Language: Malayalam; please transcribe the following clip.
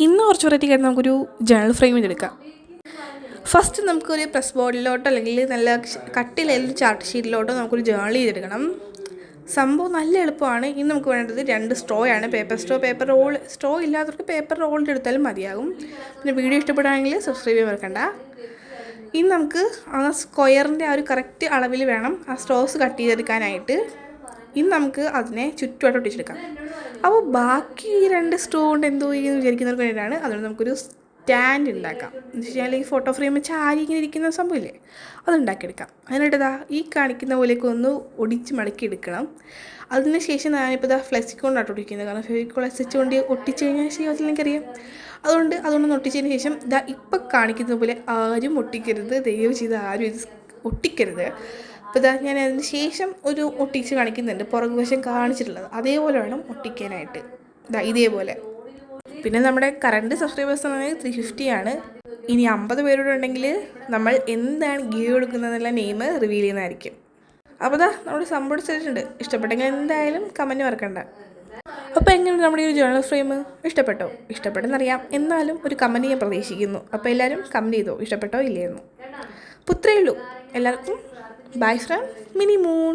ഇന്ന് കുറച്ച് വെറൈറ്റി ആയിട്ട് നമുക്കൊരു ജേണൽ ഫ്രെയിം ചെയ്തെടുക്കാം. ഫസ്റ്റ് നമുക്കൊരു പ്രസ് ബോർഡിലോട്ടോ അല്ലെങ്കിൽ നല്ല കട്ടിലേലും ചാർട്ട് ഷീറ്റിലോട്ടോ നമുക്കൊരു ജേണൽ ചെയ്തെടുക്കണം. സംഭവം നല്ല എളുപ്പമാണ്. ഇന്ന് നമുക്ക് വേണ്ടത് 2 സ്ട്രോ ആണ്. പേപ്പർ റോൾ സ്ട്രോ ഇല്ലാത്തവർക്ക് പേപ്പർ റോളിൻ്റെ എടുത്താലും മതിയാകും. പിന്നെ വീഡിയോ ഇഷ്ടപ്പെടുകയാണെങ്കിൽ സബ്സ്ക്രൈബ് ചെയ്യാൻ മറക്കണ്ട. ഇനി നമുക്ക് ആ സ്ക്വയറിൻ്റെ ആ ഒരു കറക്റ്റ് അളവിൽ വേണം ആ സ്ട്രോസ് കട്ട് ചെയ്തെടുക്കാനായിട്ട്. ഇനി നമുക്ക് അതിനെ ചുറ്റുമായിട്ട് ഒട്ടിച്ചെടുക്കാം. അപ്പോൾ ബാക്കി ഈ 2 സ്ട്രോ കൊണ്ട് എന്തോ ചെയ്യുമെന്ന് വിചാരിക്കുന്നവർക്ക് വേണ്ടിയിട്ടാണ്. അതുകൊണ്ട് നമുക്കൊരു സ്റ്റാൻഡ് ഉണ്ടാക്കാം. എന്ന് വെച്ച് കഴിഞ്ഞാൽ ഈ ഫോട്ടോ ഫ്രെയിം വെച്ച് ആരി ഇങ്ങനെ ഇരിക്കുന്ന സംഭവമില്ലേ, അതുണ്ടാക്കിയെടുക്കാം. അതിനായിട്ടതാ ഈ കാണിക്കുന്ന പോലെയൊക്കെ ഒന്ന് ഒടിച്ച് മടക്കി എടുക്കണം. അതിന് ശേഷം ഞാനിപ്പോൾ ഫ്ലെക്സിക്കോണ്ടാണ് ഒട്ടിക്കുന്നത്. കാരണം ഫെവിക്കോൾ എസ്എച്ച് കൊണ്ട് ഒട്ടിച്ച് കഴിഞ്ഞാൽ ശരിയാവത്തില്ല എനിക്കറിയാം. അതുകൊണ്ടൊന്ന് ഒട്ടിച്ചതിന് ശേഷം ഇപ്പം കാണിക്കുന്ന പോലെ ആരും ഒട്ടിക്കരുത്, ദയവ് ചെയ്ത് ആരും ഇത് ഒട്ടിക്കരുത്. അപ്പോൾ ഞാൻ അതിന് ശേഷം ഒരു ഒട്ടിച്ച് കാണിക്കുന്നുണ്ട്, പുറകുവശം കാണിച്ചിട്ടുള്ളത്. അതേപോലെ വേണം ഒട്ടിക്കാനായിട്ട്, ഇതേപോലെ. പിന്നെ നമ്മുടെ കറണ്ട് സബ്സ്ക്രൈബേഴ്സ് എന്ന് പറഞ്ഞാൽ 350 ആണ്. ഇനി 50 പേരോട് ഉണ്ടെങ്കിൽ നമ്മൾ എന്താണ് ഗിവ് കൊടുക്കുന്നതെന്നുള്ള നെയിം റിവീൽ ചെയ്യുന്നതായിരിക്കും. അപ്പോൾ നമ്മുടെ സംഭവം ചെയ്തിട്ടുണ്ട്. ഇഷ്ടപ്പെട്ടെങ്കിൽ എന്തായാലും കമൻറ്റ് മറക്കണ്ട. അപ്പോൾ എങ്ങനെയാണ് നമ്മുടെ ഈ ഒരു ജേണൽ ഫ്രെയിം? ഇഷ്ടപ്പെട്ടെന്നറിയാം, എന്നാലും ഒരു കമൻറ്റ് ഞാൻ പ്രതീക്ഷിക്കുന്നു. അപ്പോൾ എല്ലാവരും കമൻറ്റ് ചെയ്തോ ഇഷ്ടപ്പെട്ടോ ഇല്ലയെന്ന്. അപ്പോൾ ഇത്രയേ ഉള്ളൂ. എല്ലാവർക്കും ബൈ ഫ്രം മിനി മൂൺ.